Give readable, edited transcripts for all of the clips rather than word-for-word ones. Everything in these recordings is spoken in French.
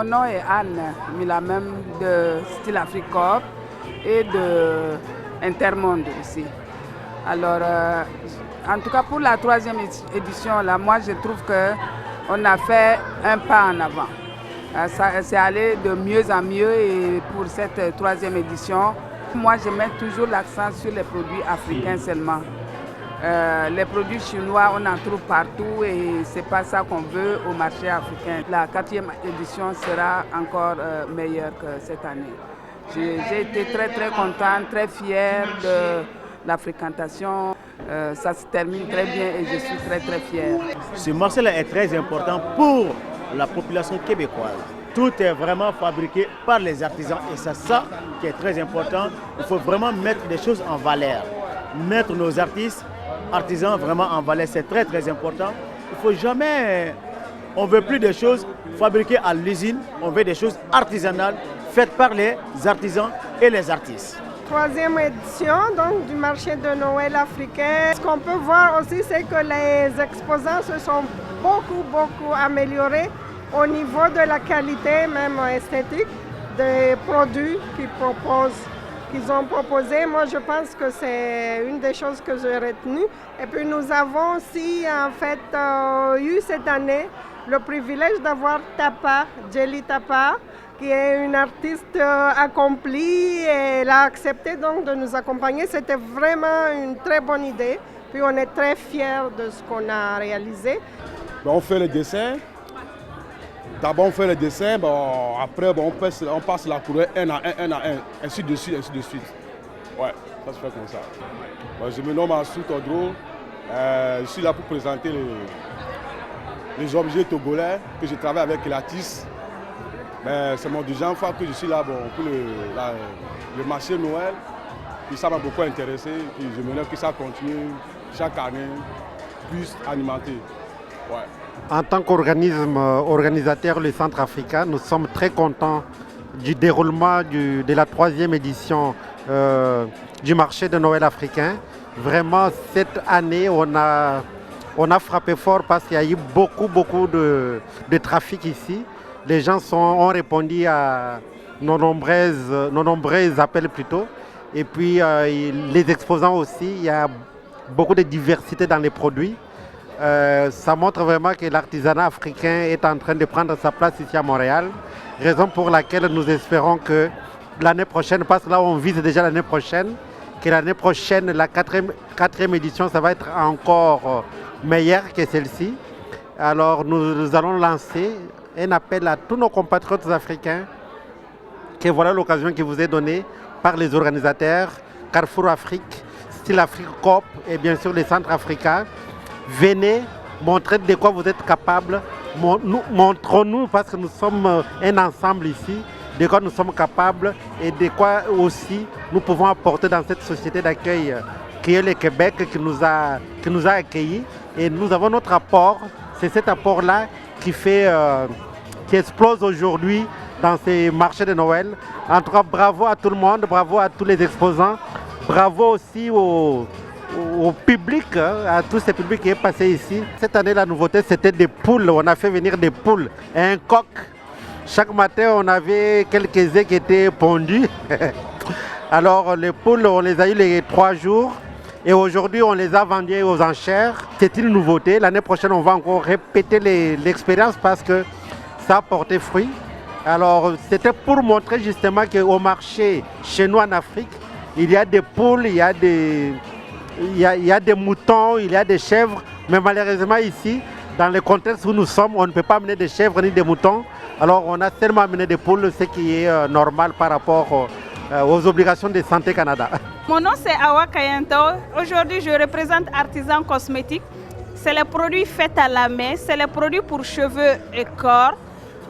Mon nom est Anne Milamem de Style Afrique Coop et de Intermonde aussi. Alors, en tout cas pour la 3e édition, là, moi je trouve qu'on a fait un pas en avant. C'est allé de mieux en mieux et pour cette 3e édition, moi je mets toujours l'accent sur les produits africains seulement. Les produits chinois, on en trouve partout et ce n'est pas ça qu'on veut au marché africain. La 4e édition sera encore meilleure que cette année. J'ai été très contente, très fière de la fréquentation. Ça se termine très bien et je suis très fière. Ce marché-là est très important pour la population québécoise. Tout est vraiment fabriqué par les artisans et c'est ça qui est très important. Il faut vraiment mettre des choses en valeur. Mettre nos artisans vraiment en valeur, c'est très important. Il faut jamais, on veut plus des choses fabriquées à l'usine, on veut des choses artisanales faites par les artisans et les artistes. 3e édition donc, du marché de Noël africain. Ce qu'on peut voir aussi, c'est que les exposants se sont beaucoup améliorés au niveau de la qualité, même esthétique, des produits qu'ils ont proposés. Moi, je pense que c'est une des choses que j'ai retenues. Et puis, nous avons aussi, en fait, eu cette année le privilège d'avoir Tapa, Jelly Tapa, qui est une artiste accomplie et elle a accepté donc de nous accompagner. C'était vraiment une très bonne idée. Puis, on est très fiers de ce qu'on a réalisé. On fait le dessin. D'abord on fait le dessin, après on passe la couleur un à un, ainsi de suite. Ouais, ça se fait comme ça. Je me nomme Assou Todro. Je suis là pour présenter les objets togolais que je travaille avec l'artiste. C'est mon deuxième fois que je suis là pour le marché Noël. Et ça m'a beaucoup intéressé. Et je me lève que ça continue chaque année, plus alimenté. Ouais. En tant qu'organisme organisateur, le Centre africain, nous sommes très contents du déroulement de la 3e édition du marché de Noël africain. Vraiment, cette année, on a frappé fort parce qu'il y a eu beaucoup de trafic ici. Les gens ont répondu à nos nombreux appels plutôt. Et puis, les exposants aussi, il y a beaucoup de diversité dans les produits. Ça montre vraiment que l'artisanat africain est en train de prendre sa place ici à Montréal, raison pour laquelle nous espérons que l'année prochaine, parce que là on vise déjà l'année prochaine, que l'année prochaine, la 4e édition, ça va être encore meilleure que celle-ci. Alors nous allons lancer un appel à tous nos compatriotes africains, que voilà l'occasion qui vous est donnée par les organisateurs Carrefour Afrique, Style Afrique Coop et bien sûr les centres africains. Venez montrer de quoi vous êtes capables, montrons-nous parce que nous sommes un ensemble ici, de quoi nous sommes capables et de quoi aussi nous pouvons apporter dans cette société d'accueil qui est le Québec, qui nous a accueillis. Et nous avons notre apport, c'est cet apport-là qui explose aujourd'hui dans ces marchés de Noël. En tout cas, bravo à tout le monde, bravo à tous les exposants, bravo aussi au public, à tout ce public qui est passé ici. Cette année, la nouveauté, c'était des poules. On a fait venir des poules et un coq. Chaque matin, on avait quelques œufs qui étaient pondus. Alors, les poules, on les a eu les 3 jours. Et aujourd'hui, on les a vendus aux enchères. C'est une nouveauté. L'année prochaine, on va encore répéter l'expérience parce que ça a porté fruit. Alors, c'était pour montrer justement qu'au marché, chez nous en Afrique, il y a des poules, il y a des moutons, il y a des chèvres, mais malheureusement ici, dans le contexte où nous sommes, on ne peut pas amener des chèvres ni des moutons. Alors on a seulement amené des poules, ce qui est normal par rapport aux obligations de Santé Canada. Mon nom c'est Awa Kayanto. Aujourd'hui je représente Artisan Cosmétiques. C'est les produits faits à la main, c'est les produits pour cheveux et corps,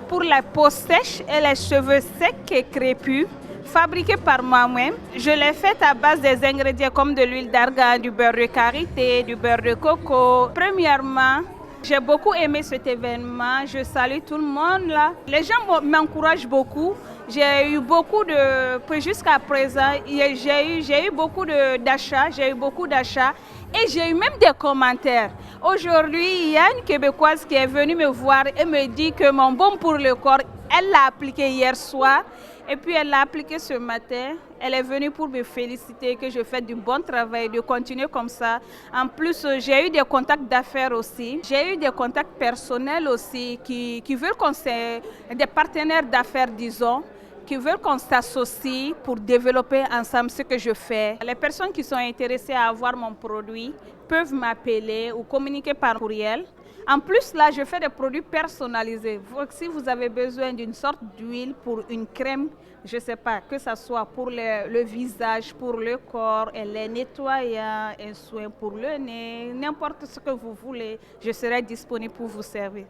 pour la peau sèche et les cheveux secs et crépus. Fabriqué par moi-même, je l'ai fait à base des ingrédients comme de l'huile d'argan, du beurre de karité, du beurre de coco. Premièrement, j'ai beaucoup aimé cet événement. Je salue tout le monde là. Les gens m'encouragent beaucoup. J'ai eu beaucoup de... Jusqu'à présent, j'ai eu beaucoup d'achats. Et j'ai eu même des commentaires. Aujourd'hui, il y a une Québécoise qui est venue me voir et me dit que mon baume pour le corps Elle l'a appliqué hier soir et puis elle l'a appliqué ce matin. Elle est venue pour me féliciter que je fais du bon travail, de continuer comme ça. En plus, j'ai eu des contacts d'affaires aussi. J'ai eu des contacts personnels aussi qui veulent qu'on s'est des partenaires d'affaires, disons, qui veulent qu'on s'associe pour développer ensemble ce que je fais. Les personnes qui sont intéressées à avoir mon produit peuvent m'appeler ou communiquer par courriel. En plus, là, je fais des produits personnalisés. Si vous avez besoin d'une sorte d'huile pour une crème, je ne sais pas, que ce soit pour le visage, pour le corps, les nettoyants, un soin pour le nez, n'importe ce que vous voulez, je serai disponible pour vous servir.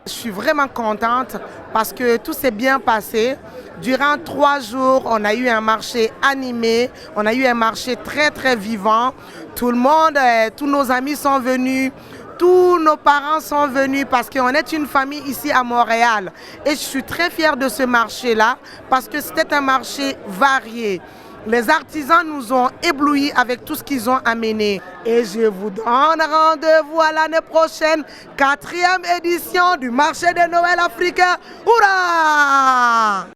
Je suis vraiment contente parce que tout s'est bien passé. Durant 3 jours, on a eu un marché animé, on a eu un marché très très vivant. Tout le monde, tous nos amis sont venus. Tous nos parents sont venus parce qu'on est une famille ici à Montréal. Et je suis très fière de ce marché-là parce que c'était un marché varié. Les artisans nous ont éblouis avec tout ce qu'ils ont amené. Et je vous donne rendez-vous à l'année prochaine, 4e édition du marché de Noël africain. Hurrah!